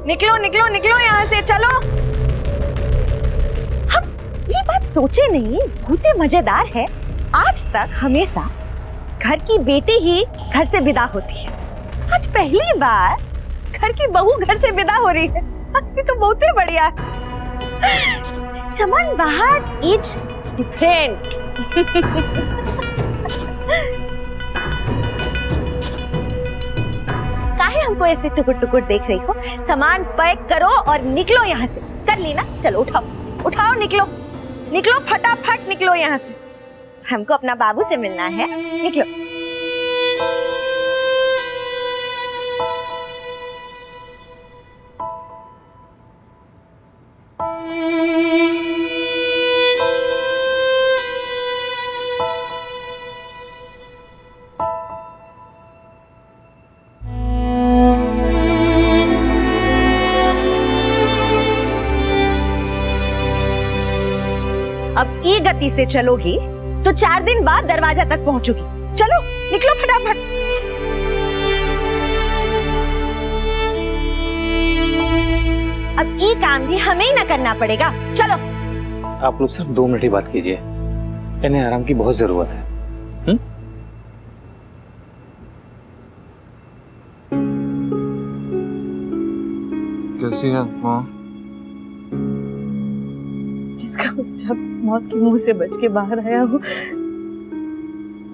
निकलो निकलो निकलो यहाँ से, चलो। हम ये बात सोचे नहीं, बहुत ही मजेदार है। आज तक हमेशा घर की बेटी ही घर से विदा होती है, आज पहली बार घर की बहू घर से विदा हो रही है। ये तो बहुत ही बढ़िया है। चमन बाहर इज डिफरेंट। काहे हमको ऐसे टुकुर टुकुर देख रही हो? सामान पैक करो और निकलो यहाँ से। कर ली ना? चलो उठाओ उठाओ, निकलो निकलो, फटाफट निकलो यहाँ से। हमको अपना बाबू से मिलना है, निकलो। अब ई गति से चलोगी तो 4 दिन बाद दरवाजा तक पहुंचोगी। चलो निकलो फटाफट। अब ये काम भी हमें ही ना करना पड़ेगा। चलो। आप लोग सिर्फ 2 मिनट ही बात कीजिए, इन्हें आराम की बहुत जरूरत है। कैसी है माँ? जिसका बच्चा मौत के मुंह से बच के बाहर आया हो,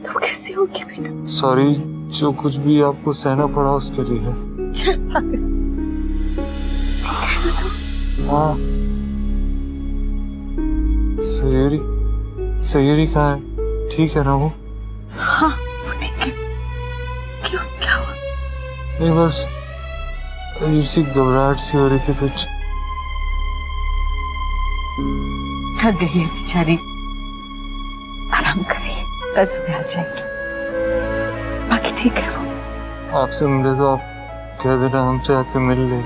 तो कैसे होगी बेटा? सॉरी, जो कुछ भी आपको सहना पड़ा उसके लिए। चल पागल। हाँ, सहेरी सहेरी कहाँ है? ठीक है ना वो? हाँ वो ठीक है। क्यों, क्या हुआ? नहीं बस अजीब सी घबराहट सी हो रही थी कुछ। थक गई है बेचारी, आराम कर रही है, कल सुबह आ जाएगी। बाकी ठीक है वो। आपसे मिले तो आप कह देना हमसे आके मिल ले।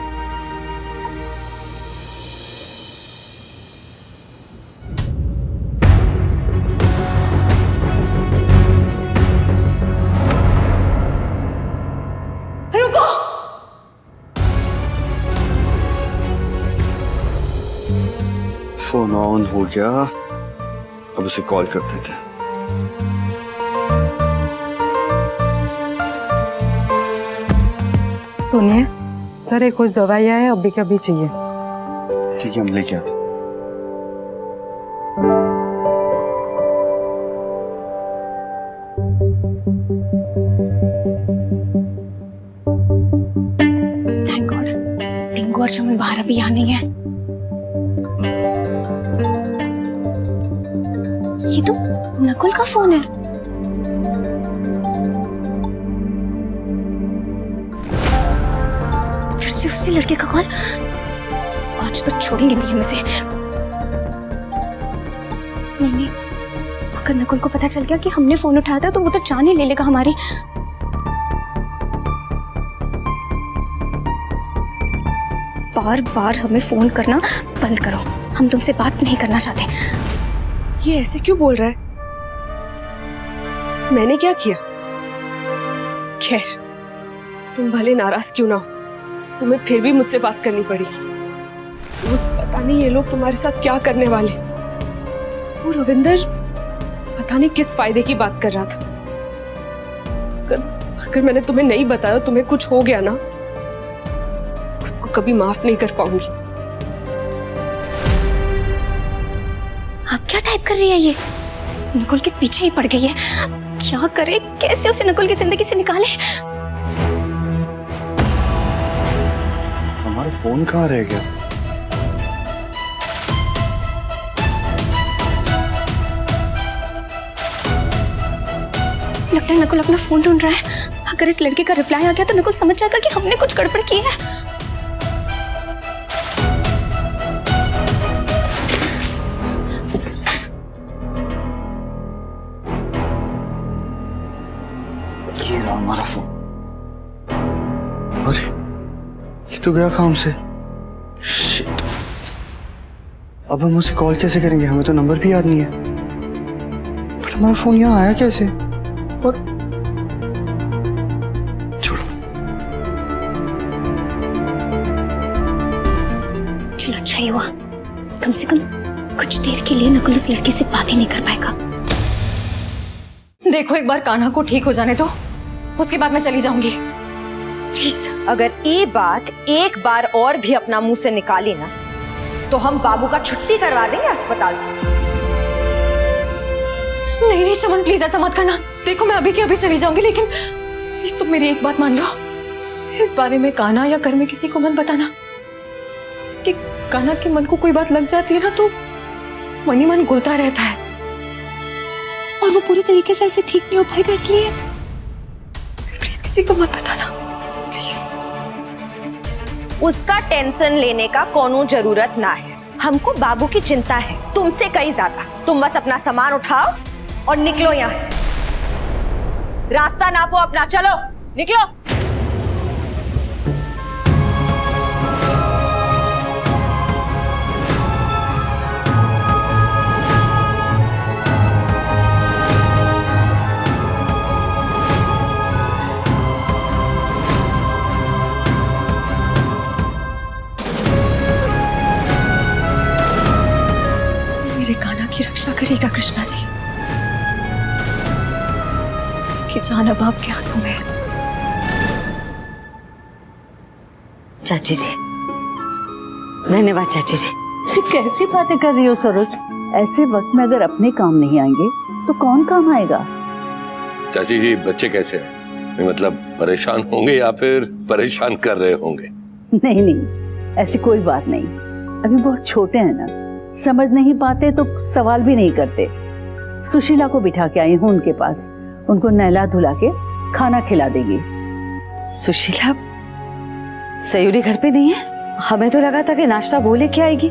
रुको। फोन ऑन हो गया, अब उसे कॉल कर देते हैं। सुनिए सर, एक कुछ दवाइयाँ है, अभी क्या भी चाहिए। ठीक है, हम लेके आते हैं। थैंक गॉड, टिंकू और चमन बाहर अभी यहाँ नहीं है। ये तो नकुल का फोन है। फिर से उसी लड़के का कॉल। आज तो छोड़ेंगे नहीं हम इसे। नहीं, अगर नकुल को पता चल गया कि हमने फोन उठाया था तो वो तो जान ही ले लेगा हमारी। बार बार हमें फोन करना बंद करो, हम तुमसे बात नहीं करना चाहते। ये ऐसे क्यों बोल रहा है? मैंने क्या किया? खैर, तुम भले नाराज क्यों ना हो, तुम्हें फिर भी मुझसे बात करनी पड़ेगी। दोस्त, पता नहीं ये लोग तुम्हारे साथ क्या करने वाले। वो रविंदर पता नहीं किस फायदे की बात कर रहा था। अगर मैंने तुम्हें नहीं बताया, तुम्हें कुछ हो गया ना, खुद को कभी माफ नहीं कर पाऊंगी। अब क्या टाइप कर रही है ये? नकुल के पीछे ही पड़ गई है। क्या करे, कैसे उसे नकुल की जिंदगी से निकाले? हमारा फोन कहाँ रह गया? लगता है नकुल अपना फोन ढूंढ रहा है। अगर इस लड़के का रिप्लाई आ गया तो नकुल समझ जाएगा कि हमने कुछ गड़बड़ की है। ये रहा हमारा फोन। अरे ये तो गया काम से। शिट। अब हम उसे कॉल कैसे करेंगे? हमें तो नंबर भी याद नहीं है। बट हमारा फोन यहाँ आया कैसे? और छोड़ो। अच्छा ही हुआ, कम से कम कुछ देर के लिए नकुल उस लड़की से बात ही नहीं कर पाएगा। देखो एक बार कान्हा को ठीक हो जाने दो, उसके बाद मैं चली जाऊंगी, प्लीज। अगर ये बात एक बार और भी अपना मुंह से निकाली ना तो हम बाबू का छुट्टी करवा देंगे अस्पताल से। नहीं नहीं चमन, प्लीज ऐसा मत करना। देखो मैं अभी के अभी चली जाऊंगी, लेकिन प्लीज तुम मेरी एक बात मान लो, इस बारे में कान्हा या घर में किसी को मत बताना। कि कान्हा के मन को कोई बात लग जाती है ना तो मन ही मन गुलता रहता है, और वो पूरी तरीके से ऐसे ठीक नहीं हो पाएगा, इसलिए प्लीज किसी को मत बताना, प्लीज। उसका टेंशन लेने का कोनो जरूरत ना है, हमको बाबू की चिंता है तुमसे कहीं ज्यादा। तुम बस अपना सामान उठाओ और निकलो यहाँ से। रास्ता नापो अपना, चलो निकलो। मेरे कान्हा की रक्षा करेगा कृष्णा जी, उसकी जान अब आपके हाथों में है। चाची जी, धन्यवाद चाची जी। कैसी बातें कर रही हो सरोज? ऐसे वक्त में अगर अपने काम नहीं आएंगे तो कौन काम आएगा? चाची जी बच्चे कैसे हैं? मतलब परेशान होंगे या फिर परेशान कर रहे होंगे? नहीं नहीं, ऐसी कोई बात नहीं, अभी बहुत छोटे हैं ना, समझ नहीं पाते तो सवाल भी नहीं करते। सुशीला को बिठा के आई हूँ उनके पास, उनको नहला धुला के खाना खिला देगी। सुशीला, सयूरी घर पे नहीं है? हमें तो लगा था कि नाश्ता वो लेके आएगी,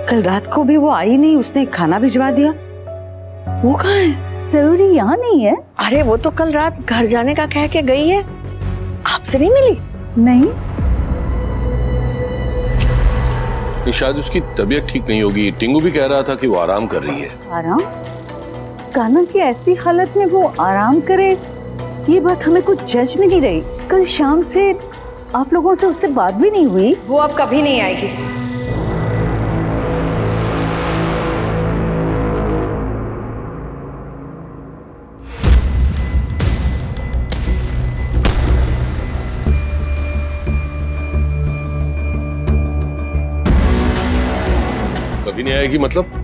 कल रात को भी वो आई नहीं, उसने खाना भिजवा दिया। वो कहाँ है? सयूरी यहाँ नहीं है। अरे वो तो कल रात घर जाने का कह के गई है, आपसे नहीं मिली? नहीं, शायद उसकी तबीयत ठीक नहीं होगी, टिंगू भी कह रहा था कि वो आराम कर रही है। आराम? कान्हा की ऐसी हालत में वो आराम करे, ये बात हमें कुछ जज नहीं रही। कल शाम से आप लोगों से उससे बात भी नहीं हुई। वो अब कभी नहीं आएगी। कभी नहीं आएगी मतलब?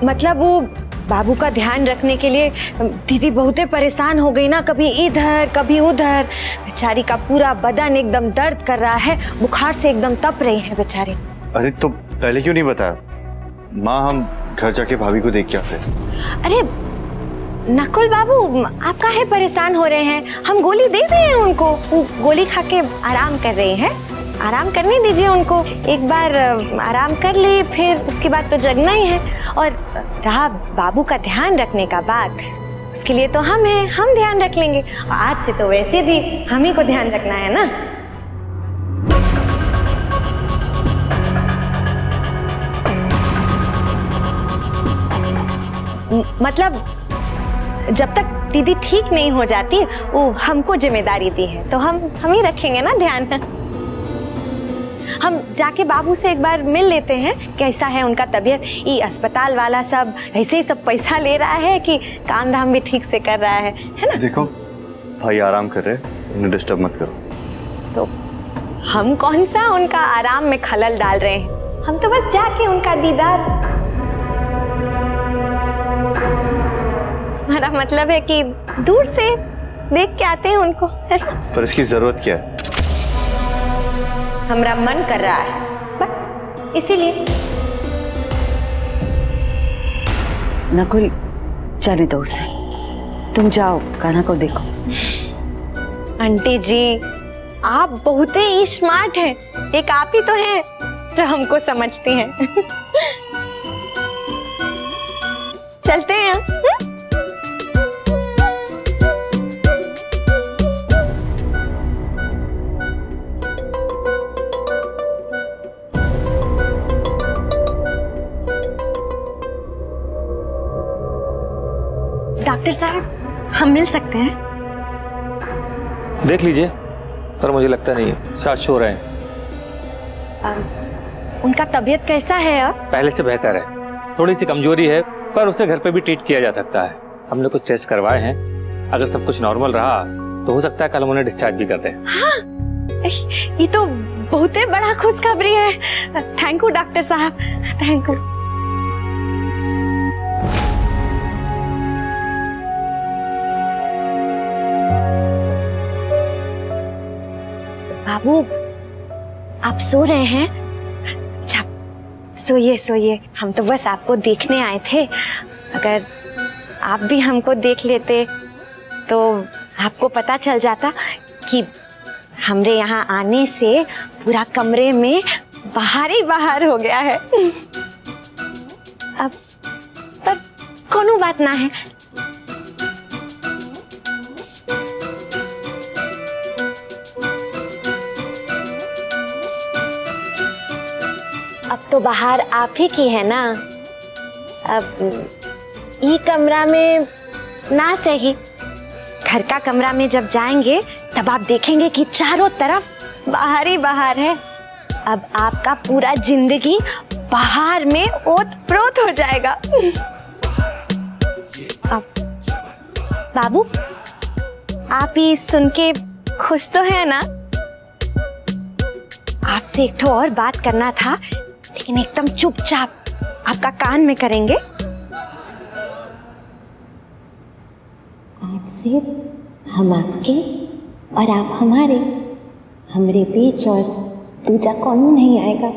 मतलब वो बाबू का ध्यान रखने के लिए दीदी बहुत परेशान हो गई ना, कभी इधर कभी उधर। बेचारी का पूरा बदन एकदम दर्द कर रहा है, बुखार से एकदम तप रही है बेचारी। अरे तो पहले क्यों नहीं बताया? माँ, हम घर जाके भाभी को देख के आते। अरे नकुल बाबू, आप काहे परेशान हो रहे हैं? हम गोली दे दें उनको, वो गोली खा के आराम कर रहे हैं। आराम करने दीजिए उनको, एक बार आराम कर ले, फिर उसके बाद तो जगना ही है। और रहा बाबू का ध्यान रखने का बात, उसके लिए तो हम हैं, हम ध्यान रख लेंगे। और आज से तो वैसे भी हम ही को ध्यान रखना है ना। मतलब जब तक दीदी ठीक नहीं हो जाती, वो हमको जिम्मेदारी दी है, तो हम ही रखेंगे ना ध्यान। हम जाके बाबू से एक बार मिल लेते हैं, कैसा है उनका तबीयत। ये अस्पताल वाला सब ऐसे ही सब पैसा ले रहा है कि काम धाम भी ठीक से कर रहा है ना? देखो भाई आराम कर रहे, उन्हें डिस्टर्ब मत करो। तो हम कौन सा उनका आराम में खलल डाल रहे हैं? हम तो बस जाके उनका दीदार, हमारा मतलब है कि दूर से देख के आते हैं उनको। पर इसकी जरूरत क्या है? हमारा मन कर रहा है बस, इसीलिए। नकुल, जाने दो उसे, तुम जाओ कान्हा को देखो। आंटी जी, आप बहुत ही स्मार्ट हैं, एक आप ही तो हैं जो हमको समझती हैं। चलते हैं। डॉक्टर साहब, हम मिल सकते हैं? देख लीजिए, पर मुझे लगता नहीं है, शायद सो रहे हैं। उनका तबीयत कैसा है अब? पहले से बेहतर है, थोड़ी सी कमजोरी है, पर उसे घर पे भी ट्रीट किया जा सकता है। हमने कुछ टेस्ट करवाए हैं, अगर सब कुछ नॉर्मल रहा तो हो सकता है कल हम उन्हें डिस्चार्ज भी कर दें। हाँ, ये तो बहुत ही बड़ा खुशखबरी है। थैंक यू डॉक्टर साहब, थैंक यू। बाबू, आप सो रहे हैं? अच्छा, सोइए सोइए, हम तो बस आपको देखने आए थे। अगर आप भी हमको देख लेते तो आपको पता चल जाता कि हमरे यहाँ आने से पूरा कमरे में बाहर ही बाहर हो गया है। अब पर कोनो बात ना है। अब तो बाहर आप ही की है ना। अब ये कमरा में ना सही, घर का कमरा में जब जाएंगे तब आप देखेंगे कि चारों तरफ बाहर ही बाहर है। अब आपका पूरा जिंदगी बाहर में ओत-प्रोत हो जाएगा। अब बाबू, आप ये सुन के खुश तो है ना? आपसे एक ठो और बात करना था, लेकिन एकदम चुपचाप आपका कान में करेंगे। आज से हम आपके और आप हमारे, हमरे बीच और दूजा कौन नहीं आएगा।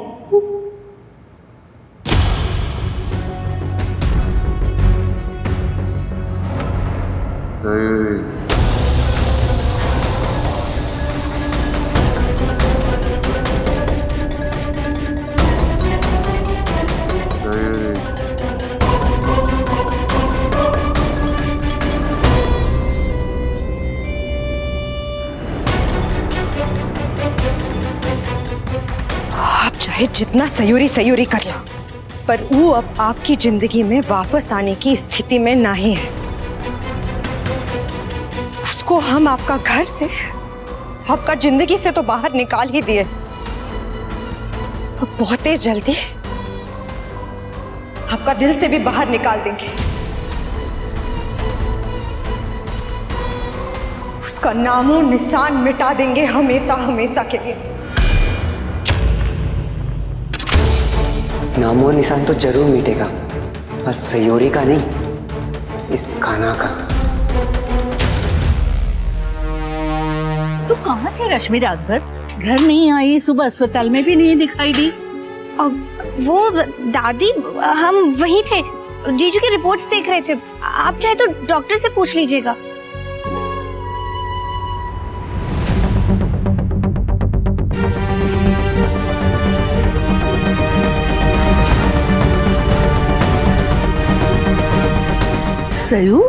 चाहे जितना सयूरी सयूरी कर लो, पर वो अब आपकी जिंदगी में वापस आने की स्थिति में नहीं है। उसको हम आपका घर से, आपका जिंदगी से तो बाहर निकाल ही दिए। अब बहुत ही जल्दी आपका दिल से भी बाहर निकाल देंगे। उसका नामो निशान मिटा देंगे हमेशा हमेशा के लिए। नामो निशान तो जरूर मिटेगा, बस सयोरी का नहीं, इस कान्हा का। तू कहाँ थे रश्मि रात भर? घर नहीं आई, सुबह अस्पताल में भी नहीं दिखाई दी। अब वो दादी, हम वहीं थे, जीजू की रिपोर्ट्स देख रहे थे। आप चाहे तो डॉक्टर से पूछ लीजिएगा। सयू,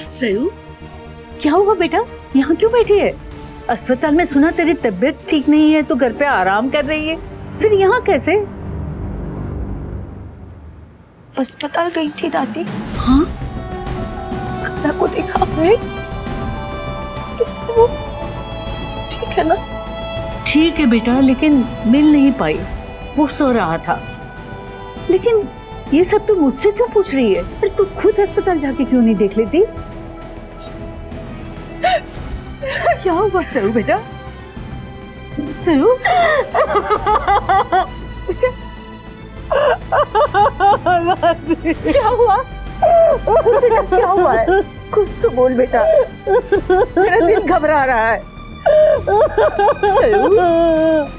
सयू, क्या हुआ बेटा? यहाँ क्यों बैठी है? अस्पताल में सुना तेरी तबीयत ठीक नहीं है तो घर पे आराम कर रही है, फिर यहाँ कैसे? अस्पताल गई थी दादी। हाँ, कान्हा को देखा है? वो ठीक है ना? ठीक है बेटा, लेकिन मिल नहीं पाई, वो सो रहा था। लेकिन ये सब तो मुझसे क्यों पूछ रही है? अरे तू खुद अस्पताल जाके क्यों नहीं देख लेती? क्या हुआ सरू बेटा? सरू, क्या हुआ? बेटा क्या हुआ है? कुछ तो बोल बेटा, मेरा दिल घबरा रहा है।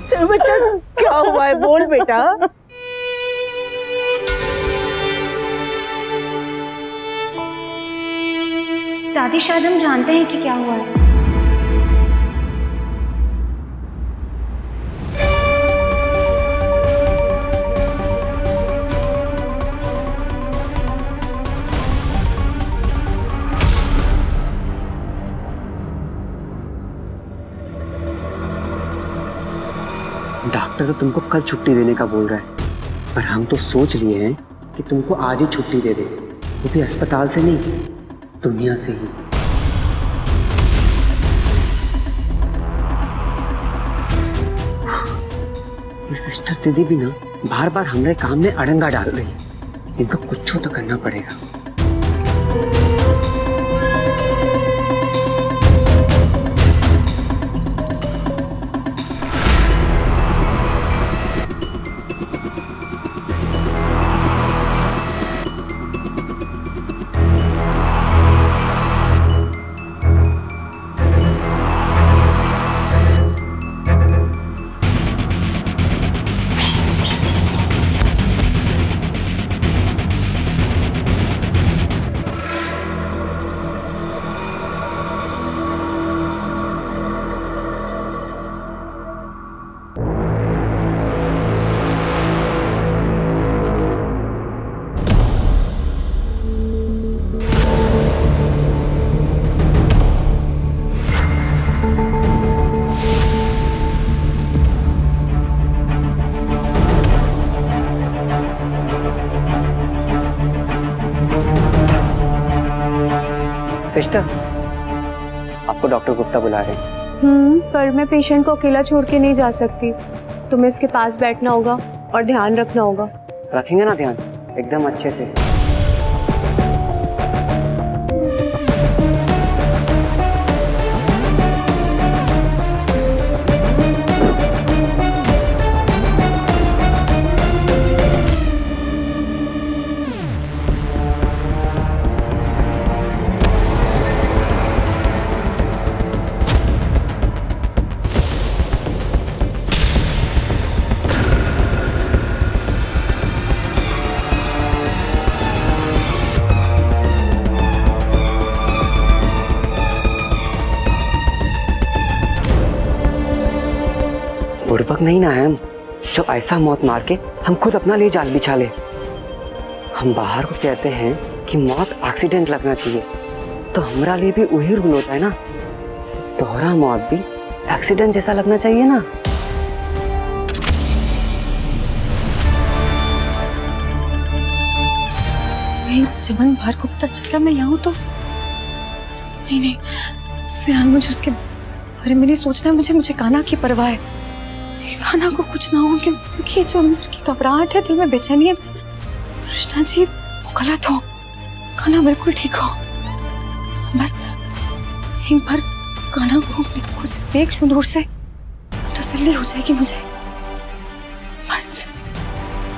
सरू बच्चा, क्या हुआ है? बोल बेटा। दादी, शायद हम जानते हैं कि क्या हुआ है। डॉक्टर तो तुमको कल छुट्टी देने का बोल रहा है, पर हम तो सोच लिए हैं कि तुमको आज ही छुट्टी दे दें, वो भी अस्पताल से नहीं, दुनिया से ही। ये सिस्टर दीदी भी ना बार बार हमारे काम में अड़ंगा डाल रही है। इनको कुछ तो करना पड़ेगा। सिस्टर, आपको डॉक्टर गुप्ता बुला रहे हैं। पर मैं पेशेंट को अकेला छोड़ के नहीं जा सकती। तुम्हें इसके पास बैठना होगा और ध्यान रखना होगा। रखेंगे ना ध्यान, एकदम अच्छे से। बुड़बक नहीं ना हम, जो ऐसा मौत मार के हम खुद अपना लिए जाल बिछा ले। हम बाहर को कहते हैं कि मौत एक्सीडेंट लगना चाहिए, तो हमारा लिए भी वही रूल होता है ना। तोहरा मौत भी एक्सीडेंट जैसा लगना चाहिए ना। जमन बाहर को पता चल गया मैं यहाँ हूँ तो नहीं, फिलहाल मुझे उसके बारे में नहीं सोचना है। मुझे कान्हा की परवाह है। कान्हा को कुछ ना हो, क्योंकि जो अंदर की घबराहट है, दिल में बेचैनी है, बस कृष्णा जी वो गलत हो, कान्हा बिल्कुल ठीक हो। बस एक बार कान्हा को अपनी आंखों से देख लूं दूर से, तसल्ली हो जाएगी मुझे। बस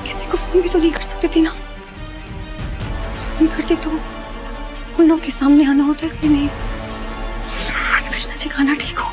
किसी को फोन भी तो नहीं कर सकती थी ना। फोन करती तो उन लोगों के सामने आना होता, इसलिए नहीं। बस कृष्णा जी कान्हा ठीक हो।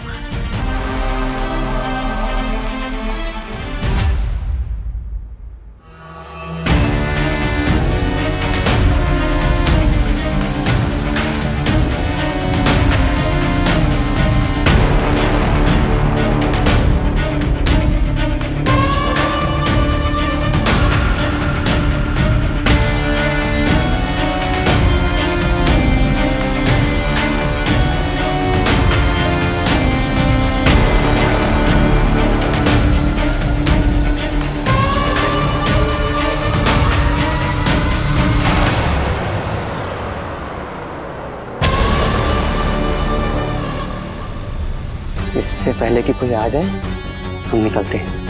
इससे पहले कि कोई आ जाए, हम निकलते हैं।